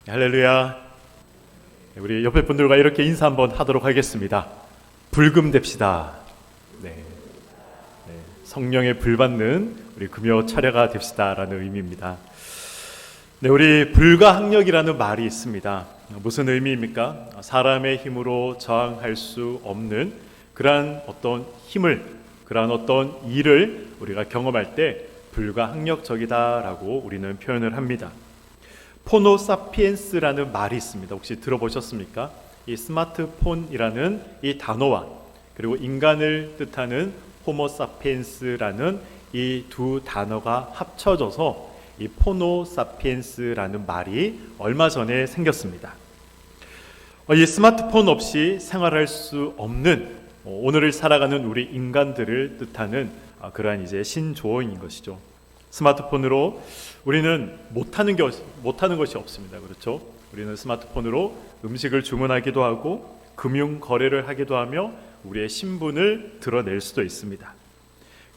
할렐루야. 우리 옆에 분들과 이렇게 인사 한번 하도록 하겠습니다. 불금 됩시다. 네. 성령의 불 받는 우리 금요 차례가 됩시다라는 의미입니다. 네, 우리 불가항력이라는 말이 있습니다. 무슨 의미입니까? 사람의 힘으로 저항할 수 없는 그러한 어떤 힘을, 그러한 어떤 일을 우리가 경험할 때 불가항력적이다라고 우리는 표현을 합니다. 호모사피엔스라는 말이 있습니다. 혹시 들어보셨습니까? 이 스마트폰이라는 이 단어와 그리고 인간을 뜻하는 호모사피엔스라는 이 두 단어가 합쳐져서 이 호모사피엔스라는 말이 얼마 전에 생겼습니다. 이 스마트폰 없이 생활할 수 없는 오늘을 살아가는 우리 인간들을 뜻하는 그러한 이제 신조어인 것이죠. 스마트폰으로 우리는 못하는 것이 없습니다. 그렇죠? 우리는 스마트폰으로 음식을 주문하기도 하고 금융 거래를 하기도 하며 우리의 신분을 드러낼 수도 있습니다.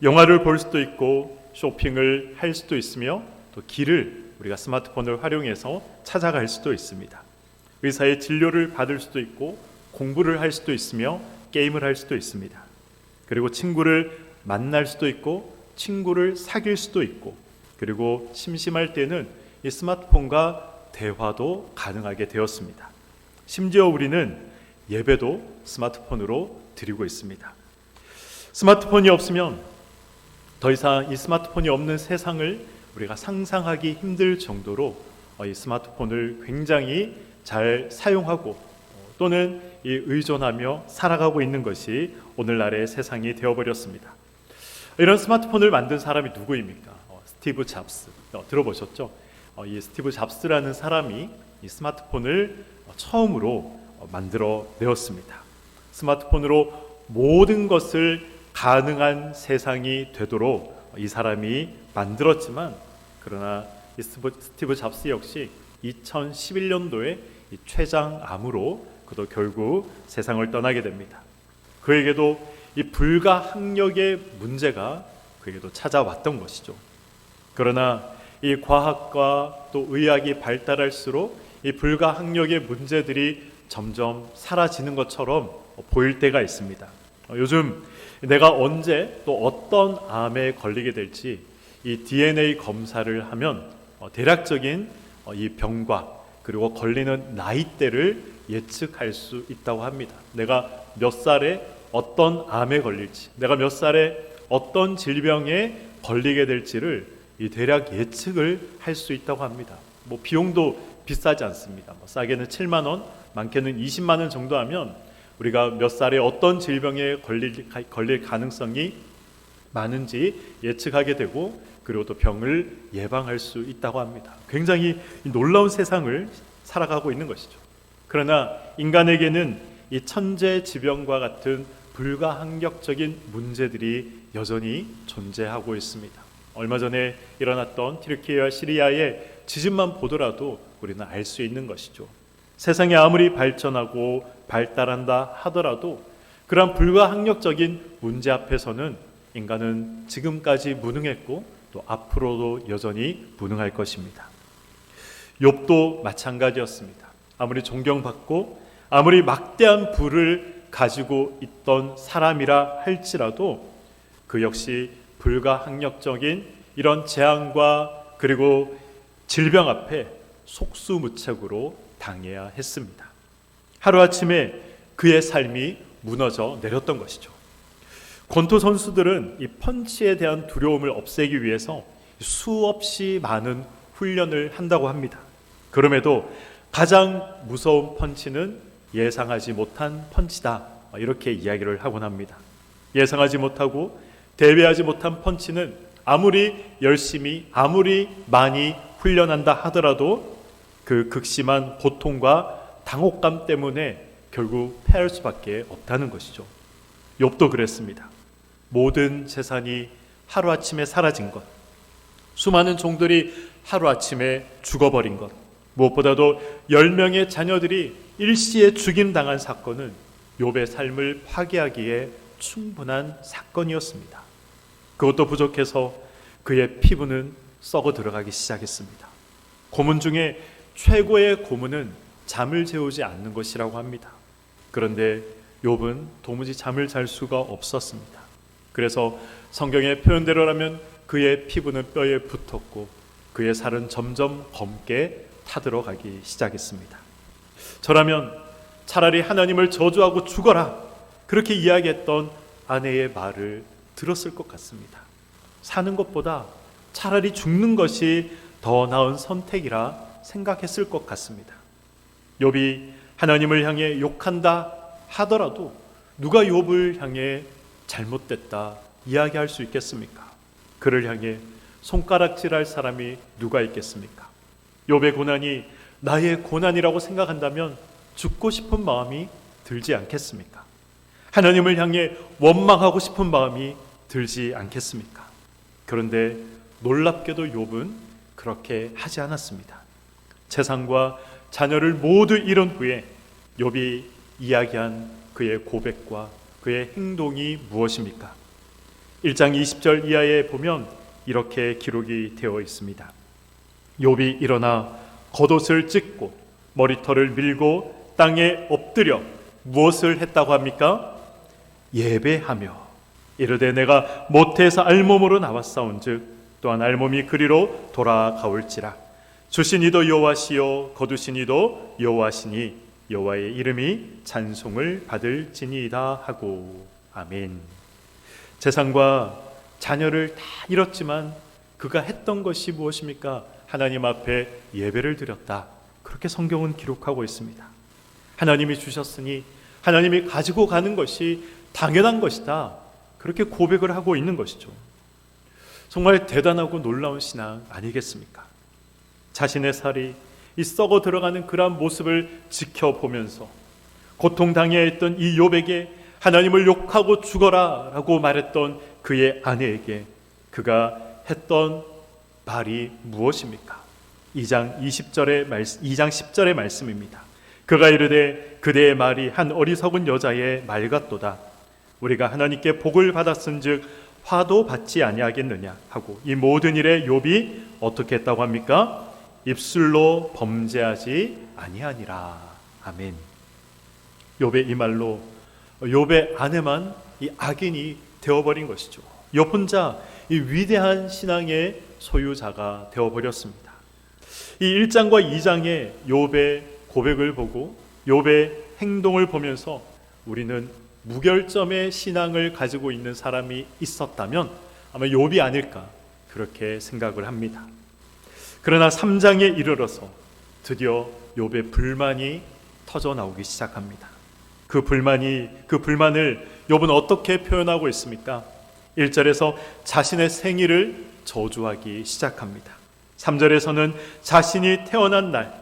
영화를 볼 수도 있고 쇼핑을 할 수도 있으며 또 길을 우리가 스마트폰을 활용해서 찾아갈 수도 있습니다. 의사의 진료를 받을 수도 있고 공부를 할 수도 있으며 게임을 할 수도 있습니다. 그리고 친구를 만날 수도 있고 친구를 사귈 수도 있고 그리고 심심할 때는 이 스마트폰과 대화도 가능하게 되었습니다. 심지어 우리는 예배도 스마트폰으로 드리고 있습니다. 스마트폰이 없으면 더 이상 이 스마트폰이 없는 세상을 우리가 상상하기 힘들 정도로 이 스마트폰을 굉장히 잘 사용하고 또는 의존하며 살아가고 있는 것이 오늘날의 세상이 되어버렸습니다. 이런 스마트폰을 만든 사람이 누구입니까? 스티브 잡스. 들어보셨죠? 이 스티브 잡스라는 사람이 이 스마트폰을 처음으로 만들어 내었습니다. 스마트폰으로 모든 것을 가능한 세상이 되도록 이 사람이 만들었지만 그러나 이 스티브 잡스 역시 2011년도에 이 췌장암으로 그도 결국 세상을 떠나게 됩니다. 그에게도 이 불가항력의 문제가 그에게도 찾아왔던 것이죠. 그러나 이 과학과 또 의학이 발달할수록 이 불가항력의 문제들이 점점 사라지는 것처럼 보일 때가 있습니다. 요즘 내가 언제 또 어떤 암에 걸리게 될지 이 DNA 검사를 하면 대략적인 이 병과 그리고 걸리는 나이대를 예측할 수 있다고 합니다. 내가 몇 살에 어떤 암에 걸릴지, 내가 몇 살에 어떤 질병에 걸리게 될지를 이 대략 예측을 할 수 있다고 합니다. 비용도 비싸지 않습니다. 싸게는 7만 원, 많게는 20만 원 정도 하면 우리가 몇 살에 어떤 질병에 걸릴 가능성이 많은지 예측하게 되고 그리고 또 병을 예방할 수 있다고 합니다. 굉장히 놀라운 세상을 살아가고 있는 것이죠. 그러나 인간에게는 이 천재지변과 같은 불가항력적인 문제들이 여전히 존재하고 있습니다. 얼마 전에 일어났던 튀르키예와 시리아의 지진만 보더라도 우리는 알 수 있는 것이죠. 세상이 아무리 발전하고 발달한다 하더라도 그러한 불가항력적인 문제 앞에서는 인간은 지금까지 무능했고 또 앞으로도 여전히 무능할 것입니다. 욥도 마찬가지였습니다. 아무리 존경받고 아무리 막대한 부를 가지고 있던 사람이라 할지라도 그 역시 불가항력적인 이런 재앙과 그리고 질병 앞에 속수무책으로 당해야 했습니다. 하루아침에 그의 삶이 무너져 내렸던 것이죠. 권투 선수들은 이 펀치에 대한 두려움을 없애기 위해서 수없이 많은 훈련을 한다고 합니다. 그럼에도 가장 무서운 펀치는 예상하지 못한 펀치다, 이렇게 이야기를 하곤 합니다. 예상하지 못하고 대비하지 못한 펀치는 아무리 열심히 아무리 많이 훈련한다 하더라도 그 극심한 고통과 당혹감 때문에 결국 패할 수밖에 없다는 것이죠. 욥도 그랬습니다. 모든 재산이 하루아침에 사라진 것, 수많은 종들이 하루아침에 죽어버린 것, 무엇보다도 10명의 자녀들이 일시에 죽임당한 사건은 욥의 삶을 파괴하기에 충분한 사건이었습니다. 그것도 부족해서 그의 피부는 썩어 들어가기 시작했습니다. 고문 중에 최고의 고문은 잠을 재우지 않는 것이라고 합니다. 그런데 욥은 도무지 잠을 잘 수가 없었습니다. 그래서 성경의 표현대로라면 그의 피부는 뼈에 붙었고 그의 살은 점점 검게 타들어가기 시작했습니다. 저라면 차라리 하나님을 저주하고 죽어라, 그렇게 이야기했던 아내의 말을 들었을 것 같습니다. 사는 것보다 차라리 죽는 것이 더 나은 선택이라 생각했을 것 같습니다. 욥이 하나님을 향해 욕한다 하더라도 누가 욥을 향해 잘못됐다 이야기할 수 있겠습니까? 그를 향해 손가락질할 사람이 누가 있겠습니까? 욥의 고난이 나의 고난이라고 생각한다면 죽고 싶은 마음이 들지 않겠습니까? 하나님을 향해 원망하고 싶은 마음이 들지 않겠습니까? 그런데 놀랍게도 욥은 그렇게 하지 않았습니다. 재산과 자녀를 모두 잃은 후에 욥이 이야기한 그의 고백과 그의 행동이 무엇입니까? 1장 20절 이하에 보면 이렇게 기록이 되어 있습니다. 욥이 일어나 겉옷을 찢고 머리털을 밀고 땅에 엎드려 무엇을 했다고 합니까? 예배하며 이르되 내가 모태에서 알몸으로 나왔사온즉 또한 알몸이 그리로 돌아가올지라. 주신 이도 여호와시요 거두신 이도 여호와시니 여호와의 이름이 찬송을 받을지니이다 하고. 아멘. 재산과 자녀를 다 잃었지만 그가 했던 것이 무엇입니까? 하나님 앞에 예배를 드렸다. 그렇게 성경은 기록하고 있습니다. 하나님이 주셨으니 하나님이 가지고 가는 것이 당연한 것이다. 그렇게 고백을 하고 있는 것이죠. 정말 대단하고 놀라운 신앙 아니겠습니까? 자신의 살이 이 썩어 들어가는 그러한 모습을 지켜보면서 고통당해야 했던 이 욥에게 하나님을 욕하고 죽어라 라고 말했던 그의 아내에게 그가 했던 말이 무엇입니까? 2장 10절의 말씀입니다. 그가 이르되 그대의 말이 한 어리석은 여자의 말 같도다. 우리가 하나님께 복을 받았은즉 화도 받지 아니하겠느냐 하고 이 모든 일에 욥이 어떻게 했다고 합니까? 입술로 범죄하지 아니하니라. 아멘. 욥의 이 말로 욥의 아내만 이 악인이 되어버린 것이죠. 욥 혼자 이 위대한 신앙의 소유자가 되어버렸습니다. 이 1장과 2장의 욥의 고백을 보고 욥의 행동을 보면서 우리는 무결점의 신앙을 가지고 있는 사람이 있었다면 아마 욥이 아닐까 그렇게 생각을 합니다. 그러나 3장에 이르러서 드디어 욥의 불만이 터져 나오기 시작합니다. 그 불만을 욥은 어떻게 표현하고 있습니까? 1절에서 자신의 생일을 저주하기 시작합니다. 3절에서는 자신이 태어난 날,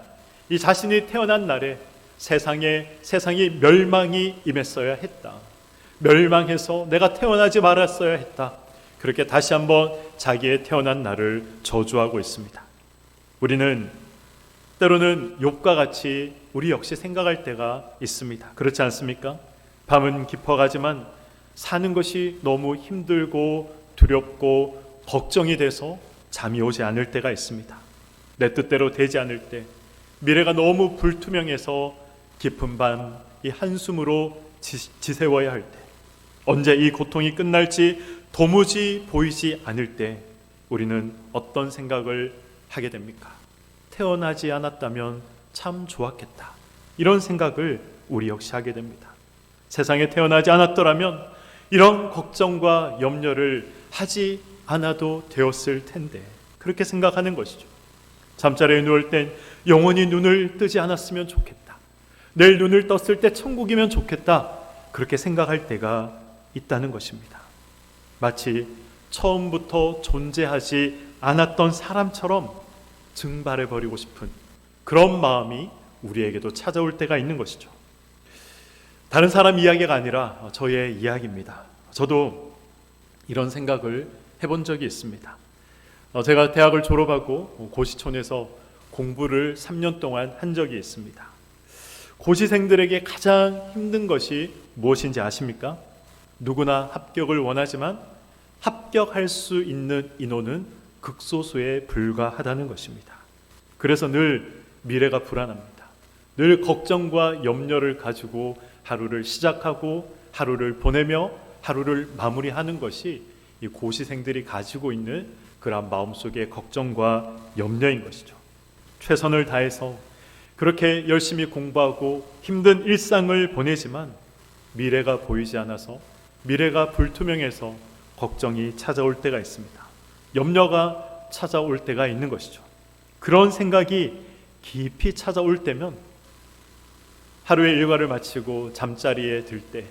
이 자신이 태어난 날에 세상이 멸망이 임했어야 했다. 멸망해서 내가 태어나지 말았어야 했다. 그렇게 다시 한번 자기의 태어난 날을 저주하고 있습니다. 우리는 때로는 욥과 같이 우리 역시 생각할 때가 있습니다. 그렇지 않습니까? 밤은 깊어가지만 사는 것이 너무 힘들고 두렵고 걱정이 돼서 잠이 오지 않을 때가 있습니다. 내 뜻대로 되지 않을 때, 미래가 너무 불투명해서 깊은 밤 이 한숨으로 지새워야 할 때, 언제 이 고통이 끝날지 도무지 보이지 않을 때 우리는 어떤 생각을 하게 됩니까? 태어나지 않았다면 참 좋았겠다. 이런 생각을 우리 역시 하게 됩니다. 세상에 태어나지 않았더라면 이런 걱정과 염려를 하지 않아도 되었을 텐데 그렇게 생각하는 것이죠. 잠자리에 누울 땐 영원히 눈을 뜨지 않았으면 좋겠다. 내일 눈을 떴을 때 천국이면 좋겠다. 그렇게 생각할 때가 있다는 것입니다. 마치 처음부터 존재하지 않았던 사람처럼 증발해버리고 싶은 그런 마음이 우리에게도 찾아올 때가 있는 것이죠. 다른 사람 이야기가 아니라 저의 이야기입니다. 저도 이런 생각을 해본 적이 있습니다. 제가 대학을 졸업하고 고시촌에서 공부를 3년 동안 한 적이 있습니다. 고시생들에게 가장 힘든 것이 무엇인지 아십니까? 누구나 합격을 원하지만 합격할 수 있는 인원은 극소수에 불과하다는 것입니다. 그래서 늘 미래가 불안합니다. 늘 걱정과 염려를 가지고 하루를 시작하고 하루를 보내며 하루를 마무리하는 것이 이 고시생들이 가지고 있는 그런 마음속의 걱정과 염려인 것이죠. 최선을 다해서 그렇게 열심히 공부하고 힘든 일상을 보내지만 미래가 보이지 않아서, 미래가 불투명해서 걱정이 찾아올 때가 있습니다. 염려가 찾아올 때가 있는 것이죠. 그런 생각이 깊이 찾아올 때면 하루의 일과를 마치고 잠자리에 들 때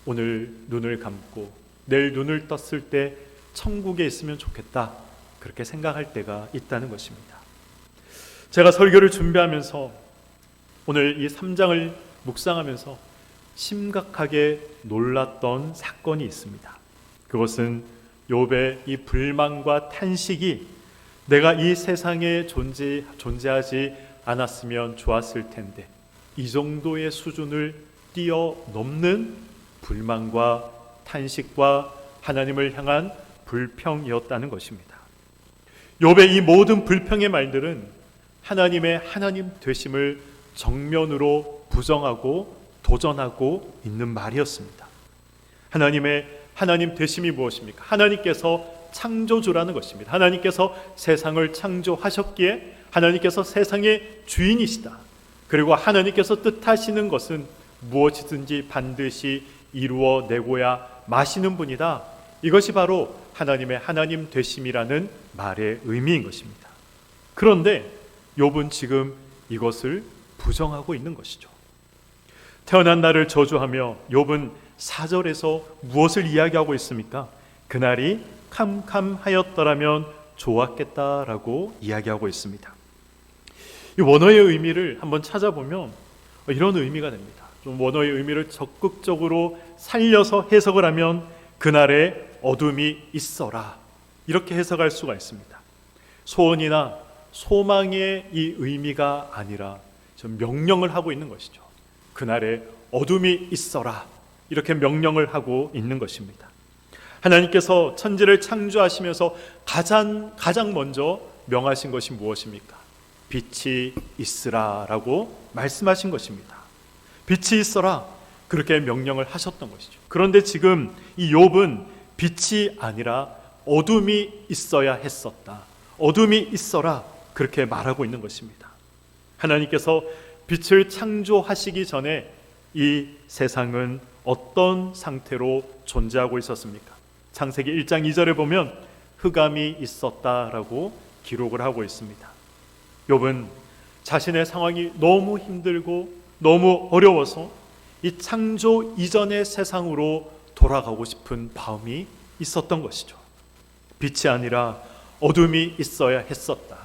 오늘 눈을 감고 내일 눈을 떴을 때 천국에 있으면 좋겠다, 그렇게 생각할 때가 있다는 것입니다. 제가 설교를 준비하면서 오늘 이 3장을 묵상하면서 심각하게 놀랐던 사건이 있습니다. 그것은 욥의 이 불만과 탄식이 내가 이 세상에 존재하지 않았으면 좋았을 텐데, 이 정도의 수준을 뛰어넘는 불만과 탄식과 하나님을 향한 불평이었다는 것입니다. 욥의 이 모든 불평의 말들은 하나님의 하나님 되심을 정면으로 부정하고 도전하고 있는 말이었습니다. 하나님의 하나님 되심이 무엇입니까? 하나님께서 창조주라는 것입니다. 하나님께서 세상을 창조하셨기에 하나님께서 세상의 주인이시다. 그리고 하나님께서 뜻하시는 것은 무엇이든지 반드시 이루어내고야 마시는 분이다. 이것이 바로 하나님의 하나님 되심이라는 말의 의미인 것입니다. 그런데 욥은 지금 이것을 부정하고 있는 것이죠. 태어난 날을 저주하며 욥은 4절에서 무엇을 이야기하고 있습니까? 그날이 캄캄하였더라면 좋았겠다라고 이야기하고 있습니다. 이 원어의 의미를 한번 찾아보면 이런 의미가 됩니다. 좀 원어의 의미를 적극적으로 살려서 해석을 하면 그날에 어둠이 있어라, 이렇게 해석할 수가 있습니다. 소원이나 소망의 이 의미가 아니라 좀 명령을 하고 있는 것이죠. 그날에 어둠이 있어라, 이렇게 명령을 하고 있는 것입니다. 하나님께서 천지를 창조하시면서 가장 먼저 명하신 것이 무엇입니까? 빛이 있으라라고 말씀하신 것입니다. 빛이 있어라, 그렇게 명령을 하셨던 것이죠. 그런데 지금 이 욥은 빛이 아니라 어둠이 있어야 했었다, 어둠이 있어라, 그렇게 말하고 있는 것입니다. 하나님께서 빛을 창조하시기 전에 이 세상은 어떤 상태로 존재하고 있었습니까? 창세기 1장 2절에 보면 흑암이 있었다라고 기록을 하고 있습니다. 욥은 자신의 상황이 너무 힘들고 너무 어려워서 이 창조 이전의 세상으로 돌아가고 싶은 마음이 있었던 것이죠. 빛이 아니라 어둠이 있어야 했었다.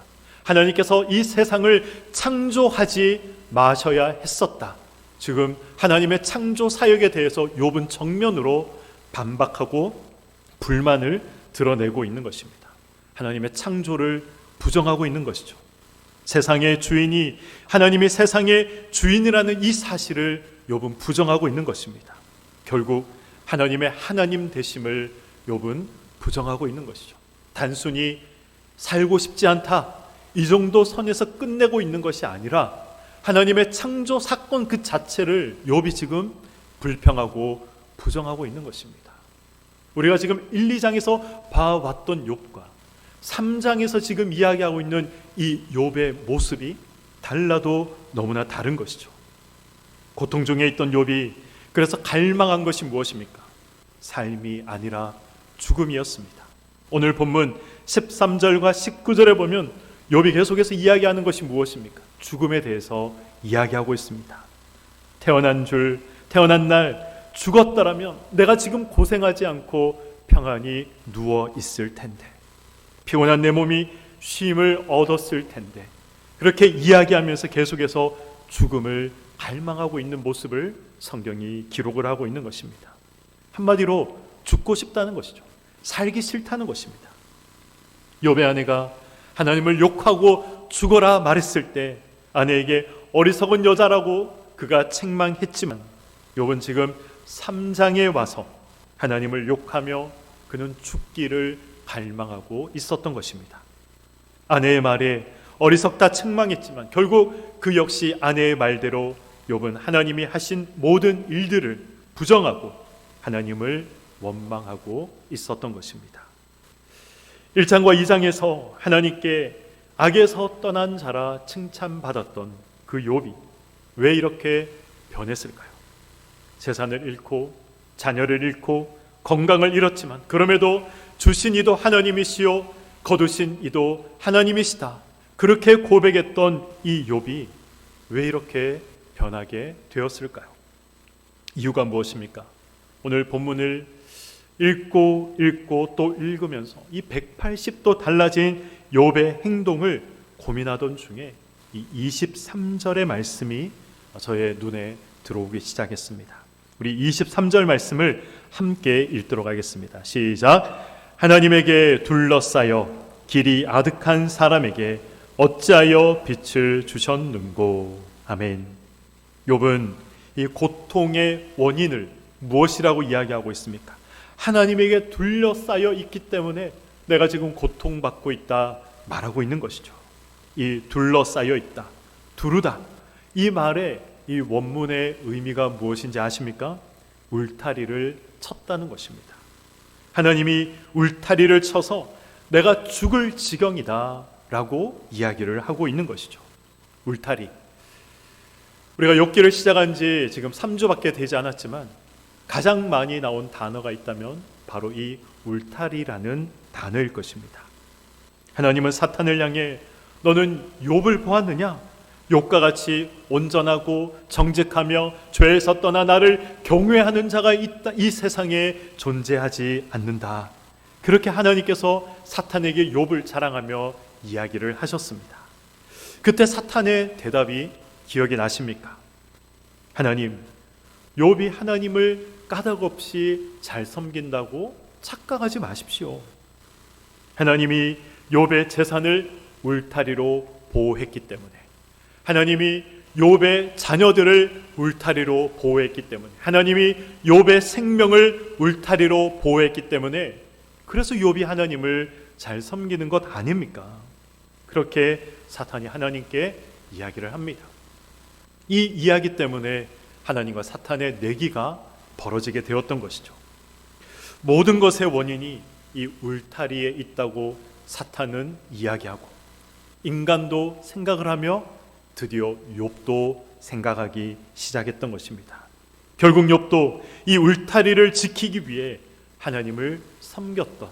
하나님께서 이 세상을 창조하지 마셔야 했었다. 지금 하나님의 창조 사역에 대해서 욥은 정면으로 반박하고 불만을 드러내고 있는 것입니다. 하나님의 창조를 부정하고 있는 것이죠. 세상의 주인이 하나님이 세상의 주인이라는 이 사실을 욥은 부정하고 있는 것입니다. 결국 하나님의 하나님 되심을 욥은 부정하고 있는 것이죠. 단순히 살고 싶지 않다, 이 정도 선에서 끝내고 있는 것이 아니라 하나님의 창조 사건 그 자체를 욥이 지금 불평하고 부정하고 있는 것입니다. 우리가 지금 1, 2장에서 봐왔던 욥과 3장에서 지금 이야기하고 있는 이 욥의 모습이 달라도 너무나 다른 것이죠. 고통 중에 있던 욥이 그래서 갈망한 것이 무엇입니까? 삶이 아니라 죽음이었습니다. 오늘 본문 13절과 19절에 보면 욥이 계속해서 이야기하는 것이 무엇입니까? 죽음에 대해서 이야기하고 있습니다. 태어난 날 죽었더라면 내가 지금 고생하지 않고 평안히 누워 있을 텐데, 피곤한 내 몸이 쉼을 얻었을 텐데, 그렇게 이야기하면서 계속해서 죽음을 갈망하고 있는 모습을 성경이 기록을 하고 있는 것입니다. 한마디로 죽고 싶다는 것이죠. 살기 싫다는 것입니다. 욥의 아내가 하나님을 욕하고 죽어라 말했을 때 아내에게 어리석은 여자라고 그가 책망했지만, 욥은 지금 3장에 와서 하나님을 욕하며 그는 죽기를 갈망하고 있었던 것입니다. 아내의 말에 어리석다 책망했지만 결국 그 역시 아내의 말대로 욥은 하나님이 하신 모든 일들을 부정하고 하나님을 원망하고 있었던 것입니다. 1장과 2장에서 하나님께 악에서 떠난 자라 칭찬받았던 그 욥이 왜 이렇게 변했을까요? 재산을 잃고 자녀를 잃고 건강을 잃었지만 그럼에도 주신 이도 하나님이시요 거두신 이도 하나님이시다, 그렇게 고백했던 이 욥이 왜 이렇게 변하게 되었을까요? 이유가 무엇입니까? 오늘 본문을 읽고 또 읽으면서 이 180도 달라진 욥의 행동을 고민하던 중에 이 23절의 말씀이 저의 눈에 들어오기 시작했습니다. 우리 23절 말씀을 함께 읽도록 하겠습니다. 시작. 하나님에게 둘러싸여 길이 아득한 사람에게 어찌하여 빛을 주셨는고. 아멘. 욥은 이 고통의 원인을 무엇이라고 이야기하고 있습니까? 하나님에게 둘러싸여 있기 때문에 내가 지금 고통받고 있다 말하고 있는 것이죠. 이 둘러싸여 있다, 두르다, 이 말의 이 원문의 의미가 무엇인지 아십니까? 울타리를 쳤다는 것입니다. 하나님이 울타리를 쳐서 내가 죽을 지경이다 라고 이야기를 하고 있는 것이죠. 울타리. 우리가 욥기를 시작한 지 지금 3주밖에 되지 않았지만 가장 많이 나온 단어가 있다면 바로 이 울타리라는 단어일 것입니다. 하나님은 사탄을 향해 너는 욥을 보았느냐? 욥과 같이 온전하고 정직하며 죄에서 떠나 나를 경외하는 자가 있다, 이 세상에 존재하지 않는다. 그렇게 하나님께서 사탄에게 욥을 자랑하며 이야기를 하셨습니다. 그때 사탄의 대답이 기억이 나십니까? 하나님, 욥이 하나님을 까닭없이 잘 섬긴다고 착각하지 마십시오. 하나님이 욥의 재산을 울타리로 보호했기 때문에, 하나님이 욥의 자녀들을 울타리로 보호했기 때문에, 하나님이 욥의 생명을 울타리로 보호했기 때문에, 그래서 욥이 하나님을 잘 섬기는 것 아닙니까? 그렇게 사탄이 하나님께 이야기를 합니다. 이 이야기 때문에 하나님과 사탄의 내기가 벌어지게 되었던 것이죠. 모든 것의 원인이 이 울타리에 있다고 사탄은 이야기하고 인간도 생각을 하며 드디어 욥도 생각하기 시작했던 것입니다. 결국 욥도 이 울타리를 지키기 위해 하나님을 섬겼던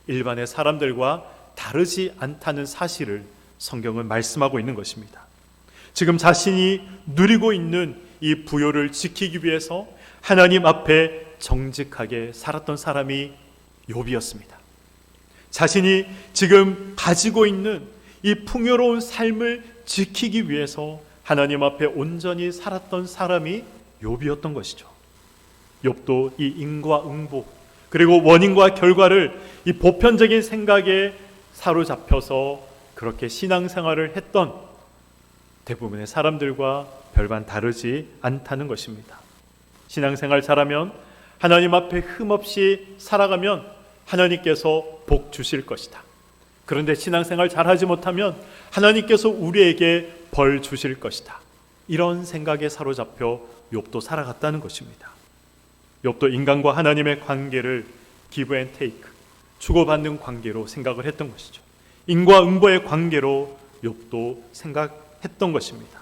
일반의 사람들과 다르지 않다는 사실을 성경은 말씀하고 있는 것입니다. 지금 자신이 누리고 있는 이 부요를 지키기 위해서 하나님 앞에 정직하게 살았던 사람이 욥이었습니다. 자신이 지금 가지고 있는 이 풍요로운 삶을 지키기 위해서 하나님 앞에 온전히 살았던 사람이 욥이었던 것이죠. 욥도 이 인과응보 그리고 원인과 결과를 이 보편적인 생각에 사로잡혀서 그렇게 신앙생활을 했던 대부분의 사람들과 별반 다르지 않다는 것입니다. 신앙생활 잘하면, 하나님 앞에 흠없이 살아가면 하나님께서 복 주실 것이다. 그런데 신앙생활 잘하지 못하면 하나님께서 우리에게 벌 주실 것이다. 이런 생각에 사로잡혀 욥도 살아갔다는 것입니다. 욥도 인간과 하나님의 관계를 give and take, 주고받는 관계로 생각을 했던 것이죠. 인과응보의 관계로 욥도 생각했던 것입니다.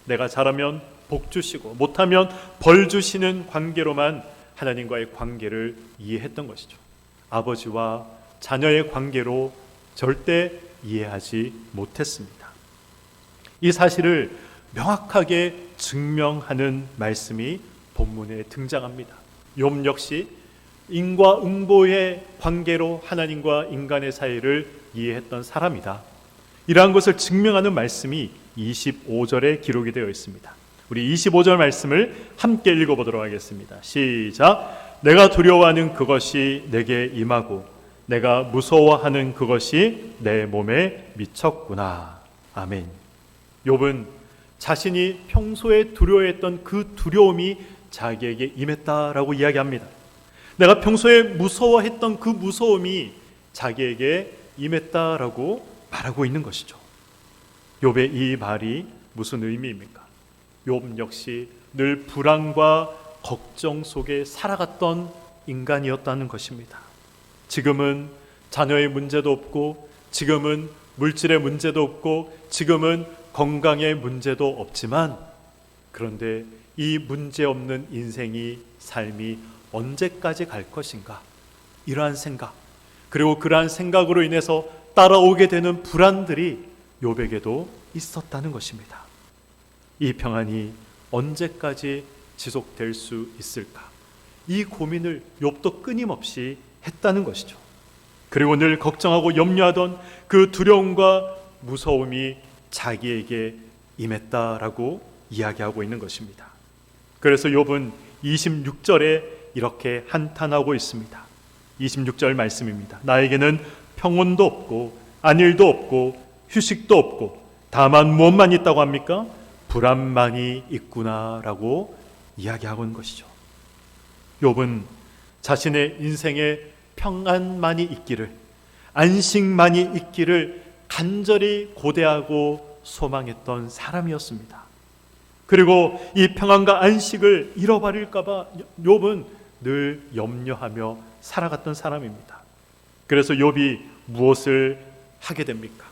내가 잘하면 복 주시고 못하면 벌 주시는 관계로만 하나님과의 관계를 이해했던 것이죠. 아버지와 자녀의 관계로 절대 이해하지 못했습니다. 이 사실을 명확하게 증명하는 말씀이 본문에 등장합니다. 욥 역시 인과응보의 관계로 하나님과 인간의 사이를 이해했던 사람이다. 이러한 것을 증명하는 말씀이 25절에 기록이 되어 있습니다. 우리 25절 말씀을 함께 읽어보도록 하겠습니다. 시작. 내가 두려워하는 그것이 내게 임하고 내가 무서워하는 그것이 내 몸에 미쳤구나. 아멘. 욥은 자신이 평소에 두려워했던 그 두려움이 자기에게 임했다라고 이야기합니다. 내가 평소에 무서워했던 그 무서움이 자기에게 임했다라고 말하고 있는 것이죠. 욥의 이 말이 무슨 의미입니까? 욥 역시 늘 불안과 걱정 속에 살아갔던 인간이었다는 것입니다. 지금은 자녀의 문제도 없고, 지금은 물질의 문제도 없고, 지금은 건강의 문제도 없지만, 그런데 이 문제 없는 삶이 언제까지 갈 것인가? 이러한 생각, 그리고 그러한 생각으로 인해서 따라오게 되는 불안들이 욥에게도 있었다는 것입니다. 이 평안이 언제까지 지속될 수 있을까? 이 고민을 욥도 끊임없이 했다는 것이죠. 그리고 늘 걱정하고 염려하던 그 두려움과 무서움이 자기에게 임했다라고 이야기하고 있는 것입니다. 그래서 욥은 26절에 이렇게 한탄하고 있습니다. 26절 말씀입니다. 나에게는 평온도 없고 안일도 없고 휴식도 없고 다만 무엇만 있다고 합니까? 불안만이 있구나라고 이야기하고 있는 것이죠. 욥은 자신의 인생에 평안만이 있기를, 안식만이 있기를 간절히 고대하고 소망했던 사람이었습니다. 그리고 이 평안과 안식을 잃어버릴까 봐 욥은 늘 염려하며 살아갔던 사람입니다. 그래서 욥이 무엇을 하게 됩니까?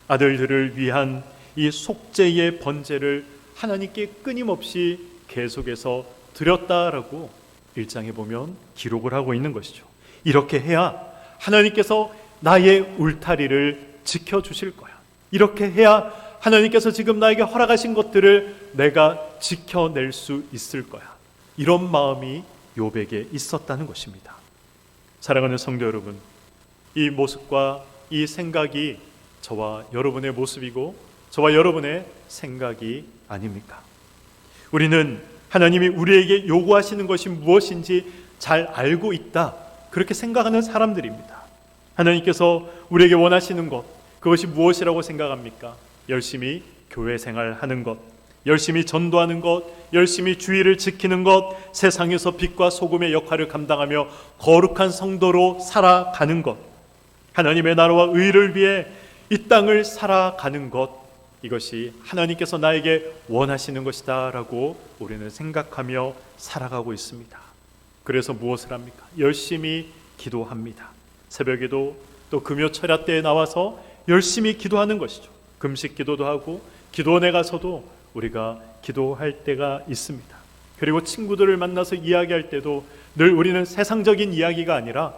아들들을 위한 이 속죄의 번제를 하나님께 끊임없이 계속해서 드렸다라고 1장에 보면 기록을 하고 있는 것이죠. 이렇게 해야 하나님께서 나의 울타리를 지켜주실 거야. 이렇게 해야 하나님께서 지금 나에게 허락하신 것들을 내가 지켜낼 수 있을 거야. 이런 마음이 욥에게 있었다는 것입니다. 사랑하는 성도 여러분, 이 모습과 이 생각이 저와 여러분의 모습이고 저와 여러분의 생각이 아닙니까? 우리는 하나님이 우리에게 요구하시는 것이 무엇인지 잘 알고 있다, 그렇게 생각하는 사람들입니다. 하나님께서 우리에게 원하시는 것, 그것이 무엇이라고 생각합니까? 열심히 교회 생활하는 것, 열심히 전도하는 것, 열심히 주의를 지키는 것, 세상에서 빛과 소금의 역할을 감당하며 거룩한 성도로 살아가는 것, 하나님의 나라와 의를 위해 이 땅을 살아가는 것, 이것이 하나님께서 나에게 원하시는 것이다 라고 우리는 생각하며 살아가고 있습니다. 그래서 무엇을 합니까? 열심히 기도합니다. 새벽에도 또 금요 철야 때에 나와서 열심히 기도하는 것이죠. 금식 기도도 하고 기도원에 가서도 우리가 기도할 때가 있습니다. 그리고 친구들을 만나서 이야기할 때도 늘 우리는 세상적인 이야기가 아니라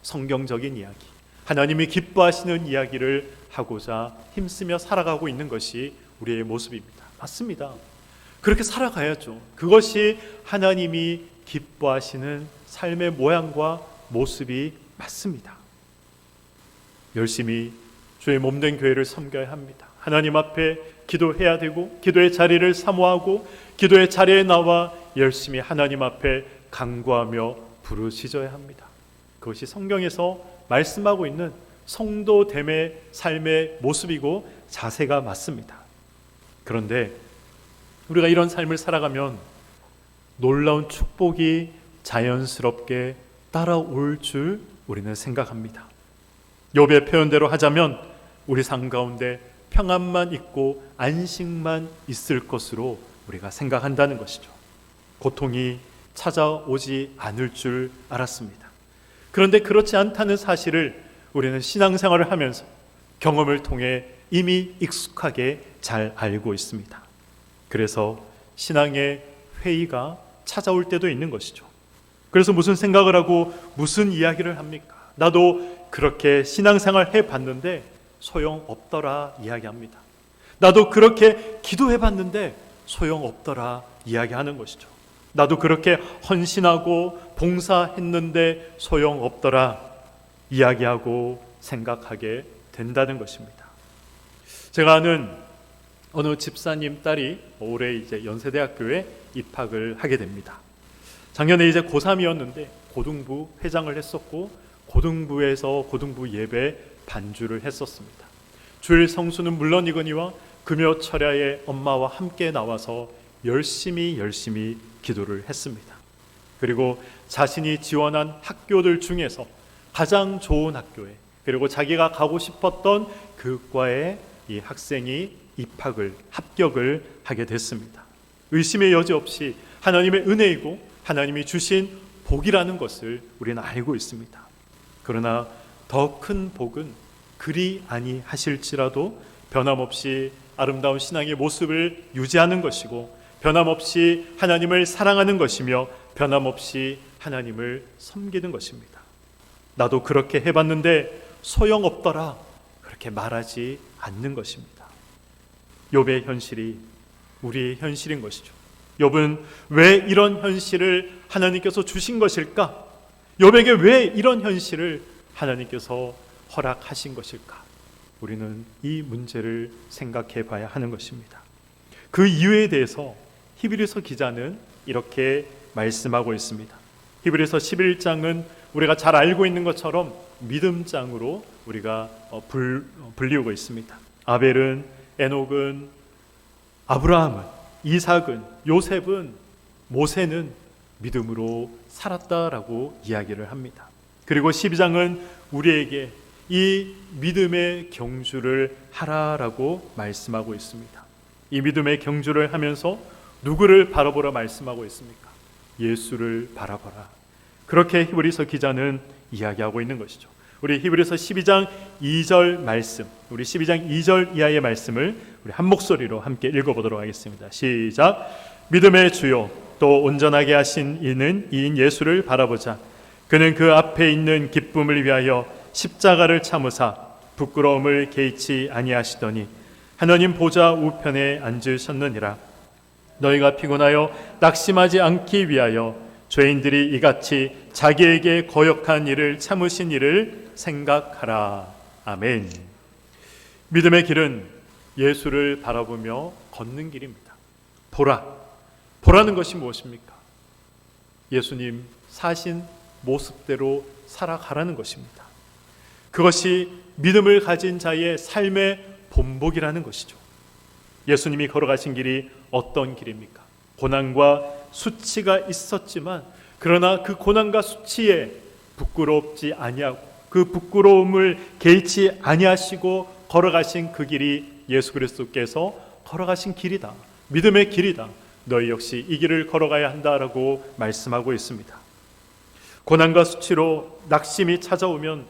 성경적인 이야기, 하나님이 기뻐하시는 이야기를 하고자 힘쓰며 살아가고 있는 것이 우리의 모습입니다. 맞습니다. 그렇게 살아가야죠. 그것이 하나님이 기뻐하시는 삶의 모양과 모습이 맞습니다. 열심히 주의 몸된 교회를 섬겨야 합니다. 하나님 앞에 기도해야 되고 기도의 자리를 사모하고 기도의 자리에 나와 열심히 하나님 앞에 간구하며 부르짖어야 합니다. 그것이 성경에서 말씀하고 있는 성도됨의 삶의 모습이고 자세가 맞습니다. 그런데 우리가 이런 삶을 살아가면 놀라운 축복이 자연스럽게 따라올 줄 우리는 생각합니다. 욥의 표현대로 하자면 우리 삶 가운데 평안만 있고 안식만 있을 것으로 우리가 생각한다는 것이죠. 고통이 찾아오지 않을 줄 알았습니다. 그런데 그렇지 않다는 사실을 우리는 신앙생활을 하면서 경험을 통해 이미 익숙하게 잘 알고 있습니다. 그래서 신앙의 회의가 찾아올 때도 있는 것이죠. 그래서 무슨 생각을 하고 무슨 이야기를 합니까? 나도 그렇게 신앙생활 해봤는데 소용없더라 이야기합니다. 나도 그렇게 기도해봤는데 소용없더라 이야기하는 것이죠. 나도 그렇게 헌신하고 봉사했는데 소용없더라 이야기하고 생각하게 된다는 것입니다. 제가 아는 어느 집사님 딸이 올해 이제 연세대학교에 입학을 하게 됩니다. 작년에 이제 고3이었는데 고등부 회장을 했었고 고등부에서 고등부 예배 반주를 했었습니다. 주일 성수는 물론이거니와 금요 철야에 엄마와 함께 나와서 열심히 기도를 했습니다. 그리고 자신이 지원한 학교들 중에서 가장 좋은 학교에, 그리고 자기가 가고 싶었던 그 과에 이 학생이 합격을 하게 됐습니다. 의심의 여지 없이 하나님의 은혜이고 하나님이 주신 복이라는 것을 우리는 알고 있습니다. 그러나 더 큰 복은 그리 아니하실지라도 변함없이 아름다운 신앙의 모습을 유지하는 것이고, 변함없이 하나님을 사랑하는 것이며, 변함없이 하나님을 섬기는 것입니다. 나도 그렇게 해봤는데 소용없더라, 그렇게 말하지 않는 것입니다. 욥의 현실이 우리의 현실인 것이죠. 욥은 왜 이런 현실을 하나님께서 주신 것일까? 욥에게 왜 이런 현실을 하나님께서 허락하신 것일까? 우리는 이 문제를 생각해 봐야 하는 것입니다. 그 이유에 대해서 히브리서 기자는 이렇게 말씀하고 있습니다. 히브리서 11장은 우리가 잘 알고 있는 것처럼 믿음장으로 우리가 불리우고 있습니다. 아벨은, 에녹은, 아브라함은, 이삭은, 요셉은, 모세는 믿음으로 살았다라고 이야기를 합니다. 그리고 12장은 우리에게 이 믿음의 경주를 하라라고 말씀하고 있습니다. 이 믿음의 경주를 하면서 누구를 바라보라 말씀하고 있습니까? 예수를 바라보라. 그렇게 히브리서 기자는 이야기하고 있는 것이죠. 우리 히브리서 12장 2절 말씀, 우리 12장 2절 이하의 말씀을 우리 한 목소리로 함께 읽어보도록 하겠습니다. 시작. 믿음의 주요 또 온전하게 하신 이인 예수를 바라보자. 그는 그 앞에 있는 기쁨을 위하여 십자가를 참으사 부끄러움을 개의치 아니하시더니 하나님 보좌 우편에 앉으셨느니라. 너희가 피곤하여 낙심하지 않기 위하여 죄인들이 이같이 자기에게 거역한 일을 참으신 일을 생각하라. 아멘. 믿음의 길은 예수를 바라보며 걷는 길입니다. 보라는 것이 무엇입니까? 예수님 사신 모습대로 살아가라는 것입니다. 그것이 믿음을 가진 자의 삶의 본복이라는 것이죠. 예수님이 걸어가신 길이 어떤 길입니까? 고난과 수치가 있었지만, 그러나 그 고난과 수치에 부끄럽지 아니하고 그 부끄러움을 개의치 아니하시고 걸어가신 그 길이 예수 그리스도께서 걸어가신 길이다. 믿음의 길이다. 너희 역시 이 길을 걸어가야 한다라고 말씀하고 있습니다. 고난과 수치로 낙심이 찾아오면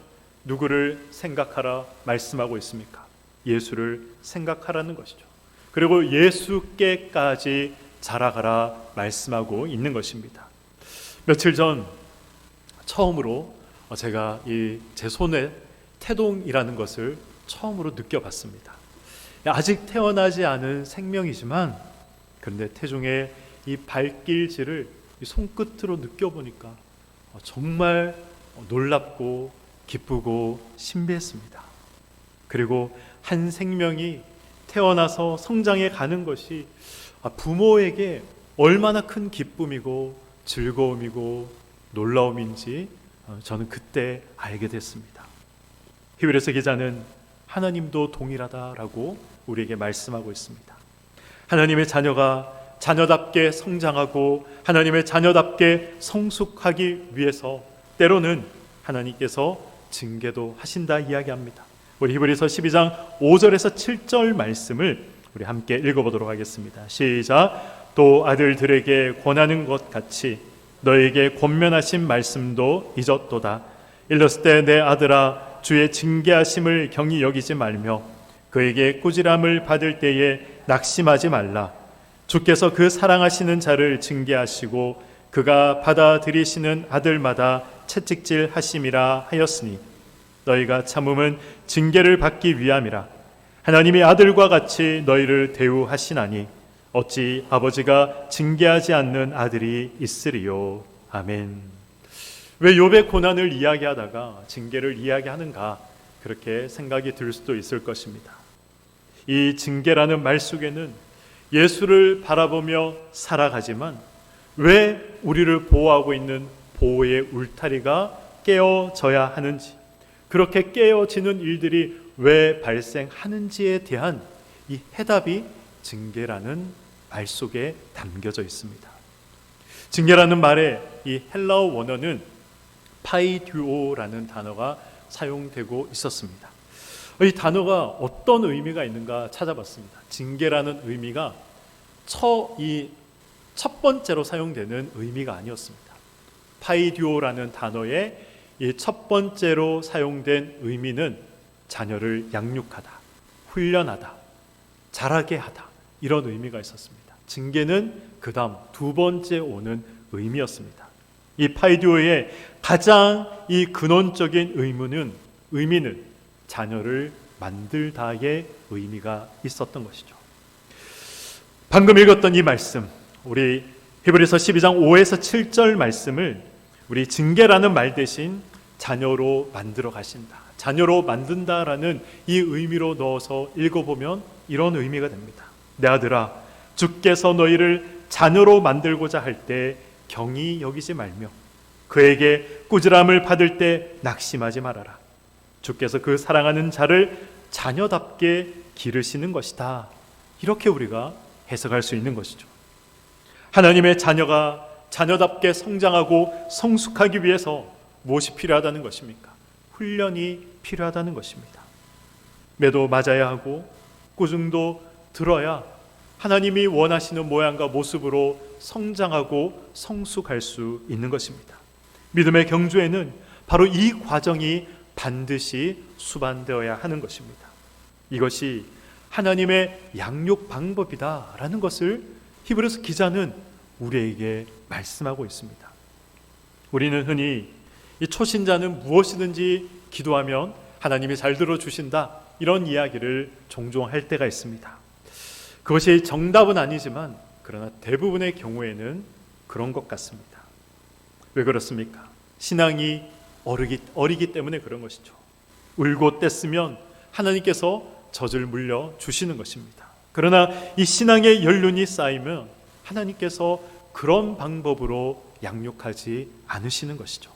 누구를 생각하라 말씀하고 있습니까? 예수를 생각하라는 것이죠. 그리고 예수께까지 자라가라 말씀하고 있는 것입니다. 며칠 전 처음으로 제가 제 손에 태동이라는 것을 처음으로 느껴봤습니다. 아직 태어나지 않은 생명이지만, 그런데 태중의 이 발길질을 손끝으로 느껴보니까 정말 놀랍고 기쁘고 신비했습니다. 그리고 한 생명이 태어나서 성장해 가는 것이 부모에게 얼마나 큰 기쁨이고 즐거움이고 놀라움인지 저는 그때 알게 됐습니다. 히브리서 기자는 하나님도 동일하다라고 우리에게 말씀하고 있습니다. 하나님의 자녀가 자녀답게 성장하고 하나님의 자녀답게 성숙하기 위해서 때로는 하나님께서 징계도 하신다 이야기합니다. 우리 히브리서 12장 5절에서 7절 말씀을 우리 함께 읽어보도록 하겠습니다. 시작. 또 아들들에게 권하는 것 같이 너에게 권면하신 말씀도 잊었도다. 일렀을 때 내 아들아 주의 징계하심을 경히 여기지 말며 그에게 꾸지람을 받을 때에 낙심하지 말라. 주께서 그 사랑하시는 자를 징계하시고 그가 받아들이시는 아들마다 채찍질 하심이라 하였으니 너희가 참음은 징계를 받기 위함이라. 하나님이 아들과 같이 너희를 대우하시나니 어찌 아버지가 징계하지 않는 아들이 있으리요. 아멘. 왜 욥의 고난을 이야기하다가 징계를 이야기하는가, 그렇게 생각이 들 수도 있을 것입니다. 이 징계라는 말 속에는 예수를 바라보며 살아가지만 왜 우리를 보호하고 있는 보호의 울타리가 깨어져야 하는지, 그렇게 깨어지는 일들이 왜 발생하는지에 대한 이 해답이 징계라는 말 속에 담겨져 있습니다. 징계라는 말의 이 헬라어 원어는 파이듀오라는 단어가 사용되고 있었습니다. 이 단어가 어떤 의미가 있는가 찾아봤습니다. 징계라는 의미가 첫 번째로 사용되는 의미가 아니었습니다. 파이디오라는 단어의 이 첫 번째로 사용된 의미는 자녀를 양육하다, 훈련하다, 자라게 하다, 이런 의미가 있었습니다. 징계는 그 다음 두 번째 오는 의미였습니다. 이 파이디오의 가장 이 근원적인 의미는 자녀를 만들다의 의미가 있었던 것이죠. 방금 읽었던 이 말씀, 우리 히브리서 12장 5에서 7절 말씀을 우리 징계라는 말 대신 자녀로 만들어 가신다, 자녀로 만든다라는 이 의미로 넣어서 읽어보면 이런 의미가 됩니다. 내 아들아, 주께서 너희를 자녀로 만들고자 할 때 경히 여기지 말며 그에게 꾸지람을 받을 때 낙심하지 말아라. 주께서 그 사랑하는 자를 자녀답게 기르시는 것이다. 이렇게 우리가 해석할 수 있는 것이죠. 하나님의 자녀가 자녀답게 성장하고 성숙하기 위해서 무엇이 필요하다는 것입니까? 훈련이 필요하다는 것입니다. 매도 맞아야 하고 꾸중도 들어야 하나님이 원하시는 모양과 모습으로 성장하고 성숙할 수 있는 것입니다. 믿음의 경주에는 바로 이 과정이 반드시 수반되어야 하는 것입니다. 이것이 하나님의 양육 방법이다라는 것을 히브리서 기자는 우리에게 말씀하고 있습니다. 우리는 흔히 이 초신자는 무엇이든지 기도하면 하나님이 잘 들어주신다, 이런 이야기를 종종 할 때가 있습니다. 그것이 정답은 아니지만 그러나 대부분의 경우에는 그런 것 같습니다. 왜 그렇습니까? 신앙이 어리기 때문에 그런 것이죠. 울고 뗐으면 하나님께서 젖을 물려 주시는 것입니다. 그러나 이 신앙의 연륜이 쌓이면 하나님께서 그런 방법으로 양육하지 않으시는 것이죠.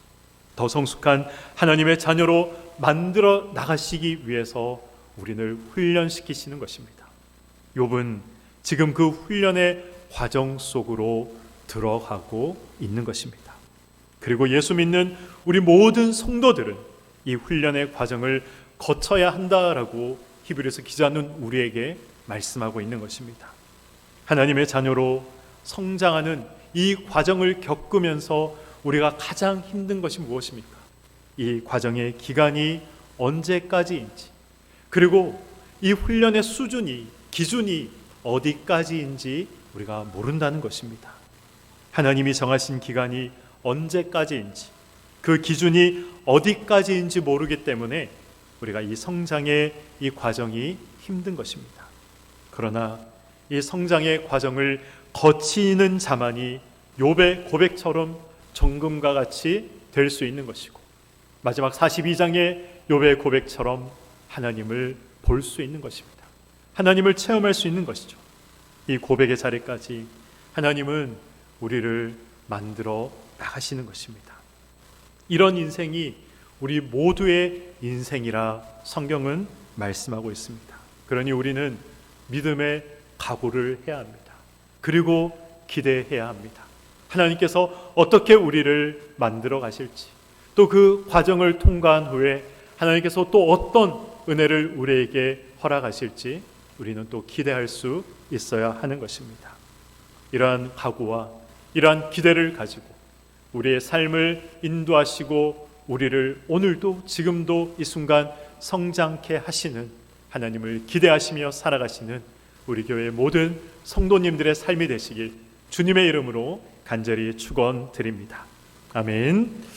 더 성숙한 하나님의 자녀로 만들어 나가시기 위해서 우리를 훈련시키시는 것입니다. 욥은 지금 그 훈련의 과정 속으로 들어가고 있는 것입니다. 그리고 예수 믿는 우리 모든 성도들은 이 훈련의 과정을 거쳐야 한다라고 히브리서 기자는 우리에게 말씀하고 있는 것입니다. 하나님의 자녀로 성장하는 이 과정을 겪으면서 우리가 가장 힘든 것이 무엇입니까? 이 과정의 기간이 언제까지인지, 그리고 이 훈련의 기준이 어디까지인지 우리가 모른다는 것입니다. 하나님이 정하신 기간이 언제까지인지, 그 기준이 어디까지인지 모르기 때문에 우리가 이 성장의 이 과정이 힘든 것입니다. 그러나 이 성장의 과정을 거치는 자만이 욥의 고백처럼 정금과 같이 될 수 있는 것이고, 마지막 42장의 욥의 고백처럼 하나님을 볼 수 있는 것입니다. 하나님을 체험할 수 있는 것이죠. 이 고백의 자리까지 하나님은 우리를 만들어 나가시는 것입니다. 이런 인생이 우리 모두의 인생이라 성경은 말씀하고 있습니다. 그러니 우리는 믿음의 각오를 해야 합니다. 그리고 기대해야 합니다. 하나님께서 어떻게 우리를 만들어 가실지, 또 그 과정을 통과한 후에 하나님께서 또 어떤 은혜를 우리에게 허락하실지 우리는 또 기대할 수 있어야 하는 것입니다. 이러한 각오와 이러한 기대를 가지고 우리의 삶을 인도하시고 우리를 오늘도 지금도 이 순간 성장케 하시는 하나님을 기대하시며 살아가시는 우리 교회의 모든 성도님들의 삶이 되시길 주님의 이름으로 간절히 축원드립니다. 아멘.